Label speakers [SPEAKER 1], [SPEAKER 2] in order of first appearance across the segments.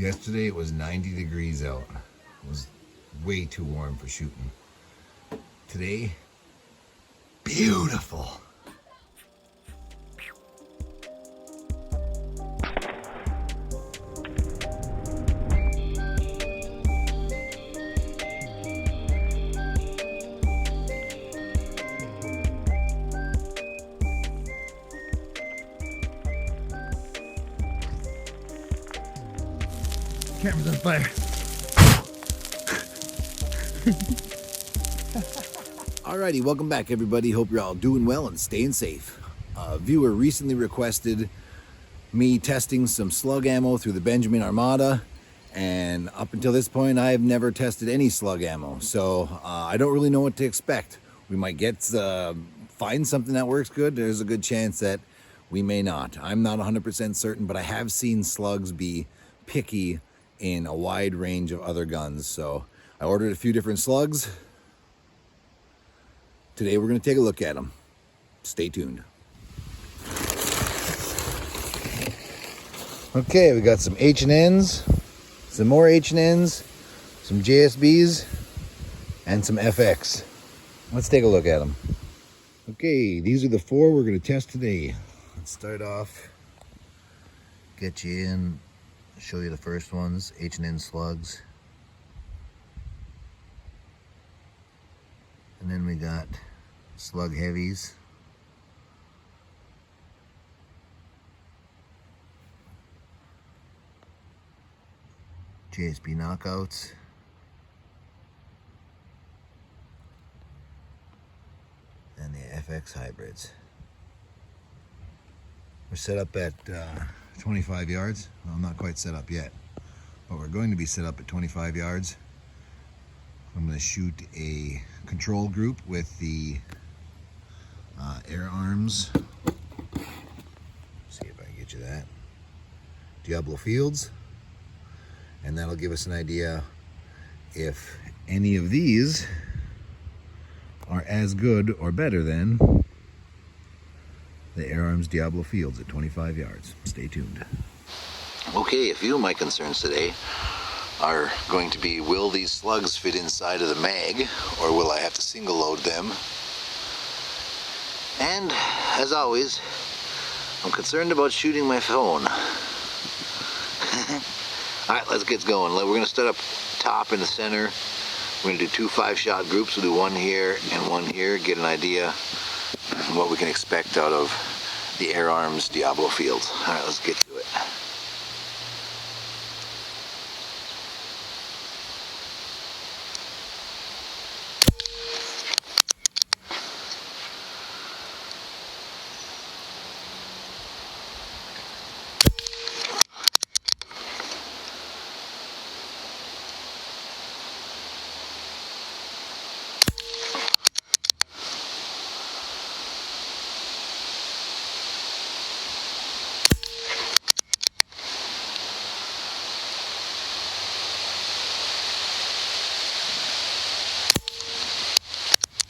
[SPEAKER 1] Yesterday it was 90 degrees out. It was way too warm for shooting. Today, beautiful.
[SPEAKER 2] Camera's on fire.
[SPEAKER 1] Alrighty, welcome back everybody. Hope you're all doing well and staying safe. A viewer recently requested me testing some slug ammo through the Benjamin Armada, and up until this point I've never tested any slug ammo, so I don't really know what to expect. We might find something that works good. There's a good chance that we may not. I'm not 100% certain, but I have seen slugs be picky in a wide range of other guns. So I ordered a few different slugs. Today we're going to take a look at them. Stay tuned. Okay, we got some H&Ns, some more H&Ns, some JSBs, and some FX. Let's take a look at them. Okay, these are the four we're going to test today. Let's start off, get you in, show you the first ones, H&N slugs. And then we got slug heavies. JSB knockouts. And the FX hybrids. We're set up at 25 yards. Well, I'm not quite set up yet, but we're going to be set up at 25 yards. I'm going to shoot a control group with the Air Arms. See if I can get you that. Diablo Fields. And that'll give us an idea if any of these are as good or better than the Air Arms Diablo Fields at 25 yards. Stay tuned. Okay, a few of my concerns today are going to be, will these slugs fit inside of the mag, or will I have to single load them? And, as always, I'm concerned about shooting my phone. Alright, let's get going. We're going to start up top in the center. We're going to do two 5-shot groups. We'll do one here and one here, get an idea of what we can expect out of the Air Arms Diablo Fields. Alright, let's get to it.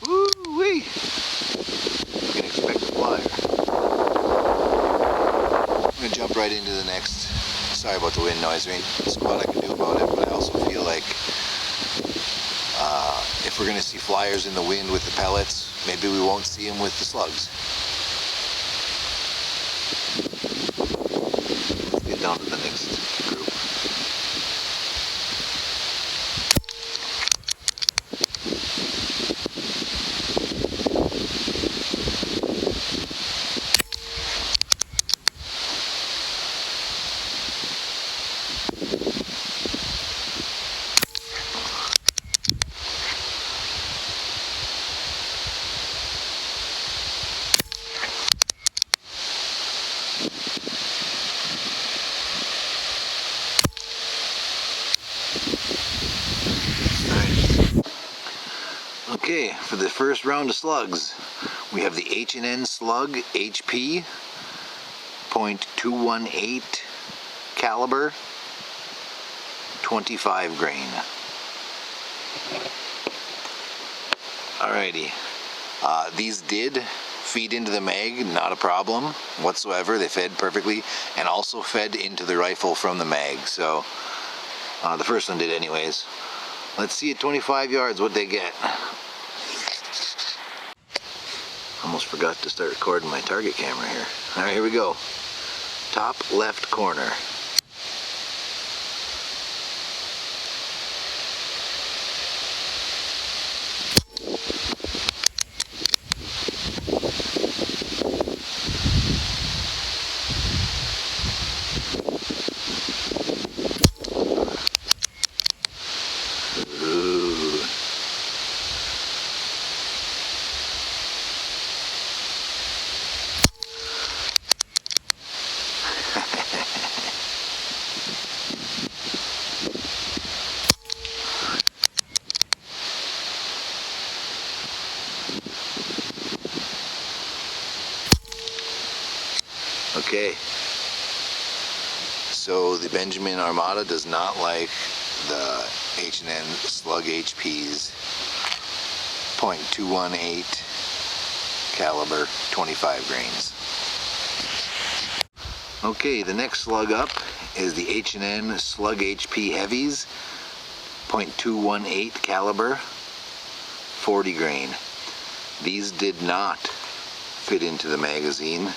[SPEAKER 1] Woo-wee! You can expect a flyer. I'm going to jump right into the next. Sorry about the wind noise. There's a lot I can do about it, but I also feel like if we're going to see flyers in the wind with the pellets, maybe we won't see them with the slugs. Let's get down to the next group. Okay, for the first round of slugs, we have the H&N Slug HP .218 caliber, 25 grain. Alrighty, these did feed into the mag, not a problem whatsoever. They fed perfectly and also fed into the rifle from the mag. So The first one did anyways. Let's see at 25 yards what they get. Almost forgot to start recording my target camera here. All right, here we go. Top left corner. Okay, so the Benjamin Armada does not like the H&N Slug HP's .218 caliber 25 grains. Okay, the next slug up is the H&N Slug HP Heavies .218 caliber 40 grain. These did not fit into the magazine,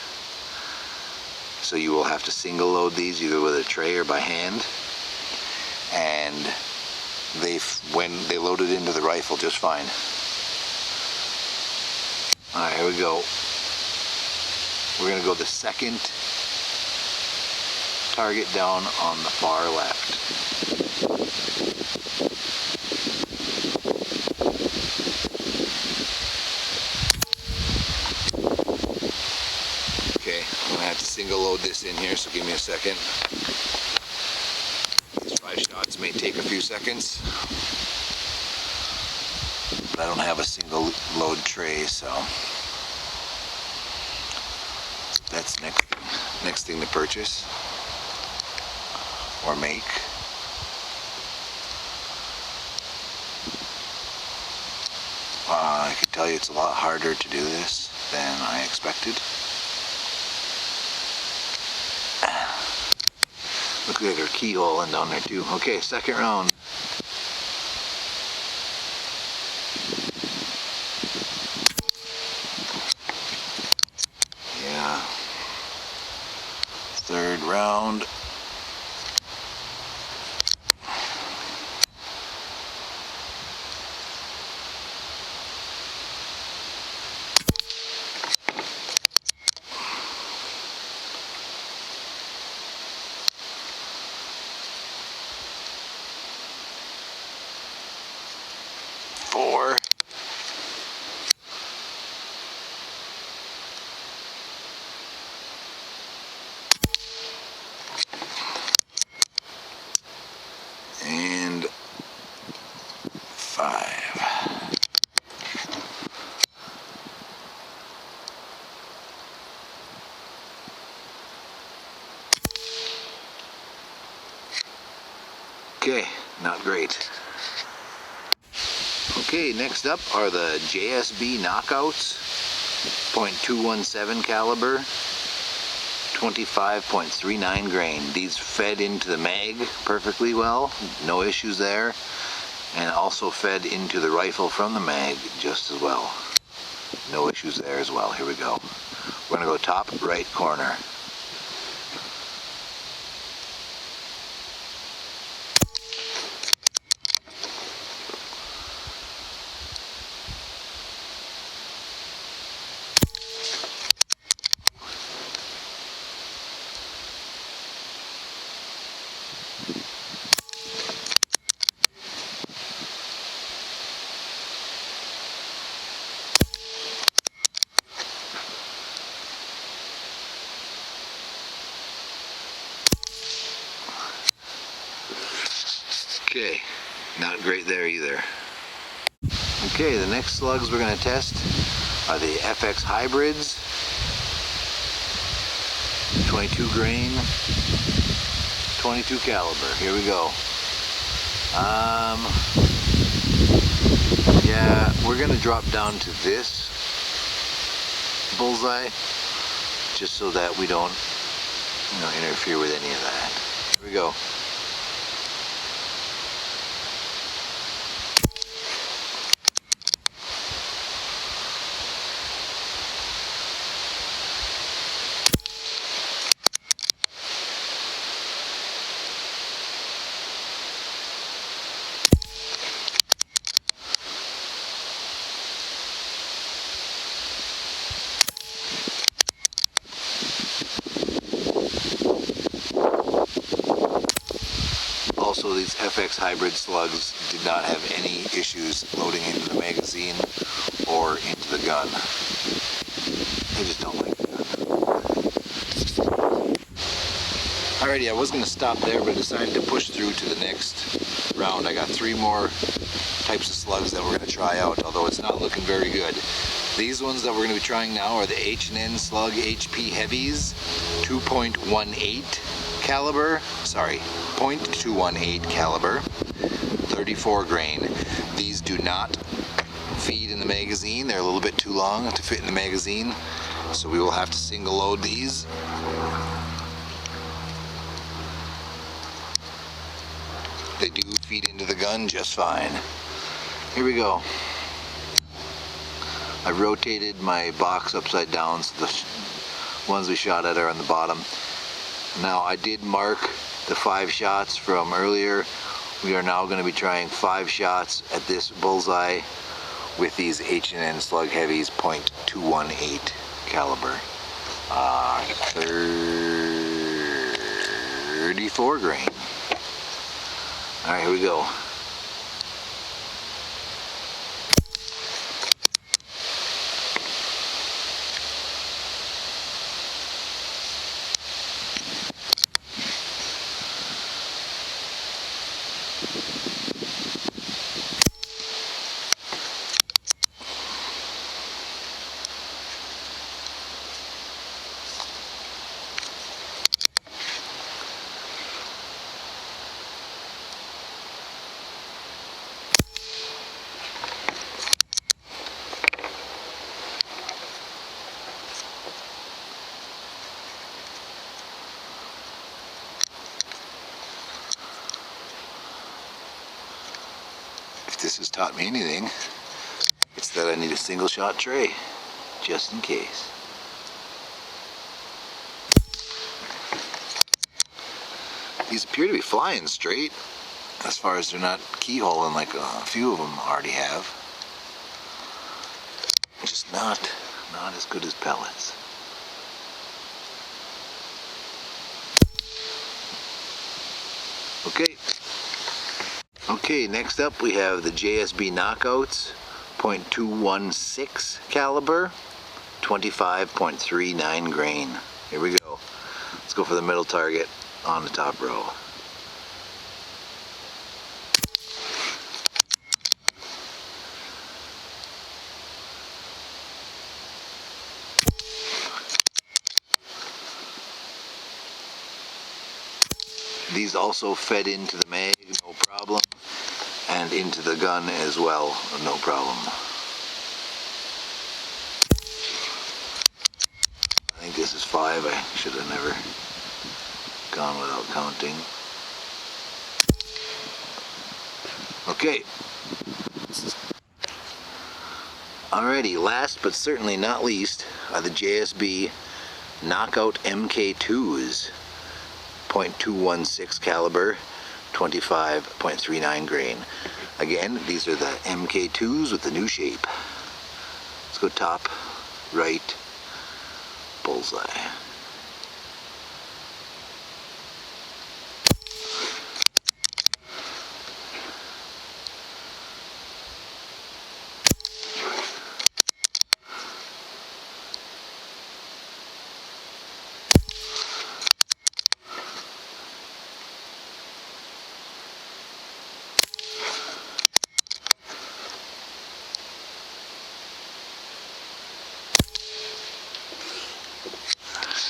[SPEAKER 1] so you will have to single load these either with a tray or by hand, and when they loaded into the rifle just fine. Alright, here we go. We're going to go the second target down on the far left. Single load this in here, so give me a second. These 5 shots may take a few seconds, but I don't have a single load tray, so that's next thing to purchase or make. I can tell you it's a lot harder to do this than I expected. Looks like there's a keyhole in down there too. Okay, second round. Yeah. Third round. Four. And 5. Okay, not great. Okay, next up are the JSB Knockouts .217 caliber 25.39 grain. These fed into the mag perfectly well, no issues there, and also fed into the rifle from the mag just as well. No issues there as well. Here we go. We're going to go top right corner. Okay, not great there either. Okay, the next slugs we're going to test are the FX Hybrids, 22 grain, 22 caliber. Here we go. Yeah, we're going to drop down to this bullseye just so that we don't, interfere with any of that. Here we go. Also, these FX hybrid slugs did not have any issues loading into the magazine or into the gun. I just don't like the gun. Alrighty, I was going to stop there, but I decided to push through to the next round. I got 3 more types of slugs that we're going to try out, although it's not looking very good. These ones that we're going to be trying now are the H&N Slug HP Heavies, 2.18 caliber, sorry, .218 caliber, 34 grain. These do not feed in the magazine. They're a little bit too long to fit in the magazine, so we will have to single load these. They do feed into the gun just fine. Here we go. I rotated my box upside down so the ones we shot at are on the bottom. Now I did mark the 5 shots from earlier. We are now going to be trying 5 shots at this bullseye with these H&N Slug Heavies .218 caliber. 34 grain. Alright, here we go. If this has taught me anything, it's that I need a single shot tray, just in case. These appear to be flying straight, as far as they're not keyholing like a few of them already have. Just not as good as pellets. Okay, next up we have the JSB Knockouts, .216 caliber, 25.39 grain. Here we go. Let's go for the middle target on the top row. These also fed into the mag, no problem, and into the gun as well, no problem. I think this is 5. I should have never gone without counting. Okay. Alrighty, last but certainly not least are the JSB Knockout MK2s. .216 caliber, 25.39 grain. Again, these are the MK2s with the new shape. Let's go top, right, bullseye.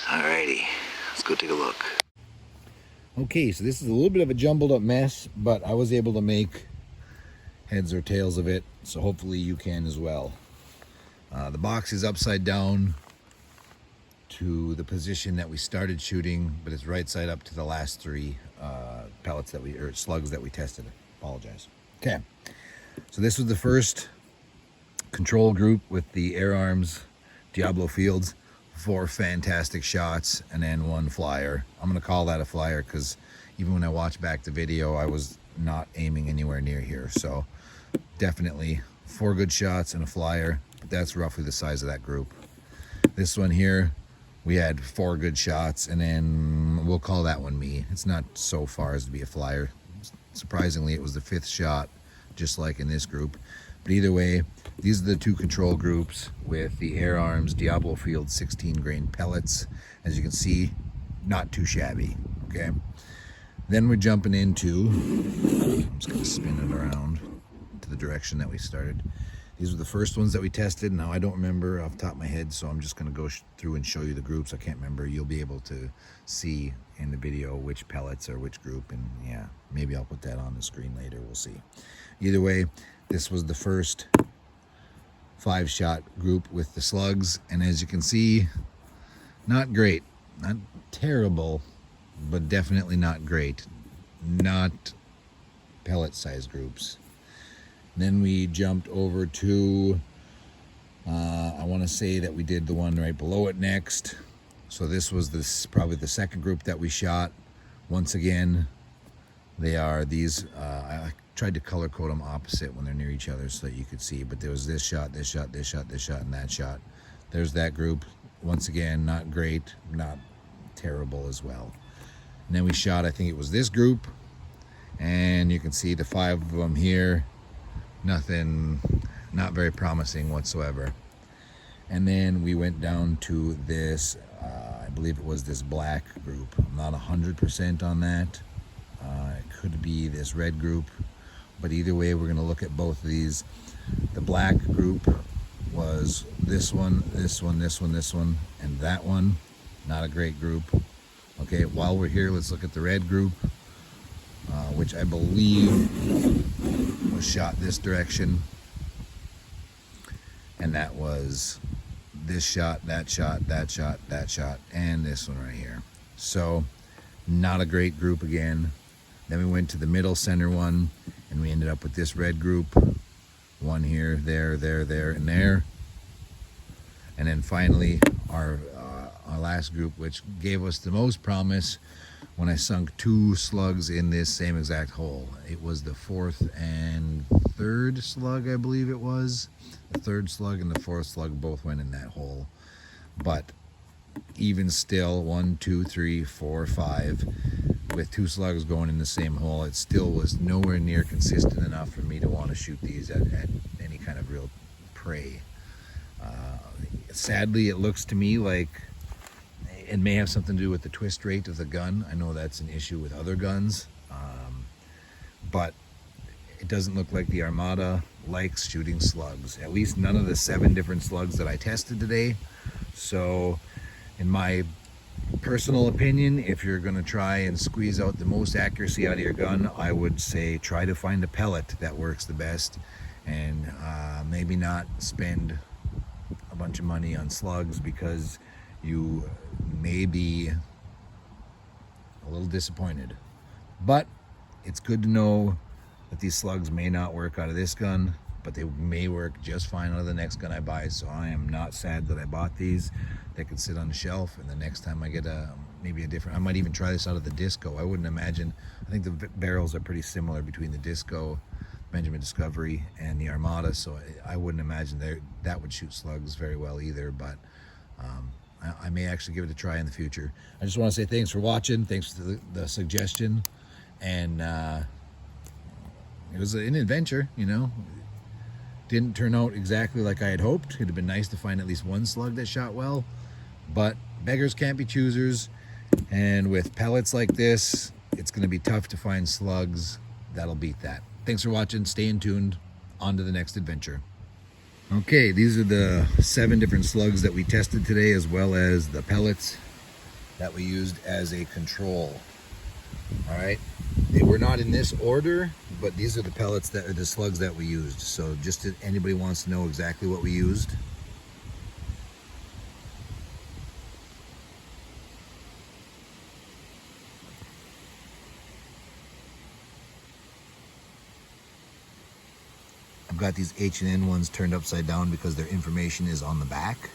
[SPEAKER 1] Alrighty, let's go take a look. Okay, so this is a little bit of a jumbled up mess, but I was able to make heads or tails of it, so hopefully you can as well. The box is upside down to the position that we started shooting, but it's right side up to the last 3 pellets or slugs that we tested. Apologize. Okay, so this was the first control group with the Air Arms Diablo Fields. 4 fantastic shots and then 1 flyer. I'm gonna call that a flyer because even when I watch back the video, I was not aiming anywhere near here. So definitely 4 good shots and a flyer, but that's roughly the size of that group. This one here, we had 4 good shots, and then we'll call that one me. It's not so far as to be a flyer. Surprisingly, it was the 5th shot, just like in this group. But either way, these are the 2 control groups with the Air Arms Diablo Field 16 grain pellets. As you can see, not too shabby, okay? Then we're jumping into, I'm just gonna spin it around to the direction that we started. These were the first ones that we tested. Now I don't remember off the top of my head, so I'm just gonna go through and show you the groups. I can't remember. You'll be able to see in the video which pellets are which group, and yeah, maybe I'll put that on the screen later, we'll see. Either way, this was the first 5-shot group with the Slugs, and as you can see, not great. Not terrible, but definitely not great. Not pellet size groups. Then we jumped over to, I want to say that we did the one right below it next. So this was probably the second group that we shot. Once again, they are these, I tried to color code them opposite when they're near each other so that you could see, but there was this shot, this shot, this shot, this shot, and that shot. There's that group. Once again, not great, not terrible as well. And then we shot, I think it was this group, and you can see the 5 of them here. Nothing, not very promising whatsoever. And then we went down to this, I believe it was this black group. I'm not 100% on that. It could be this red group, but either way, we're gonna look at both of these. The black group was this one, this one, this one, this one, and that one. Not a great group. Okay, while we're here, let's look at the red group, which I believe was shot this direction, and that was this shot, that shot, that shot, that shot, and this one right here. So not a great group again. Then we went to the middle center one, and we ended up with this red group. One here, there, there, there, and there. And then finally our last group, which gave us the most promise, when I sunk 2 slugs in this same exact hole. It was the 4th and 3rd slug, I believe it was. The 3rd slug and the 4th slug both went in that hole. But even still, 1, 2, 3, 4, 5, with 2 slugs going in the same hole, it still was nowhere near consistent enough for me to want to shoot these at any kind of real prey. Sadly, it looks to me like it may have something to do with the twist rate of the gun. I know that's an issue with other guns, but it doesn't look like the Armada likes shooting slugs. At least none of the 7 different slugs that I tested today. So in my personal opinion, if you're going to try and squeeze out the most accuracy out of your gun, I would say try to find a pellet that works the best, and maybe not spend a bunch of money on slugs, because you may be a little disappointed. But it's good to know that these slugs may not work out of this gun, but they may work just fine out of the next gun I buy. So I am not sad that I bought these. They could sit on the shelf, and the next time I get maybe a different, I might even try this out of the Disco. I wouldn't imagine, I think the barrels are pretty similar between the Disco, Benjamin Discovery, and the Armada, so I wouldn't imagine that would shoot slugs very well either, but I may actually give it a try in the future. I just want to say thanks for watching, thanks for the suggestion, and it was an adventure, you know. Didn't turn out exactly like I had hoped. It'd have been nice to find at least one slug that shot well, but beggars can't be choosers, and with pellets like this, it's going to be tough to find slugs that'll beat that. Thanks for watching. Stay tuned. On to the next adventure. Okay, these are the 7 different slugs that we tested today, as well as the pellets that we used as a control. All right, they were not in this order, but these are the pellets that are the slugs that we used. So just if anybody wants to know exactly what we used, I've got these H&N ones turned upside down because their information is on the back.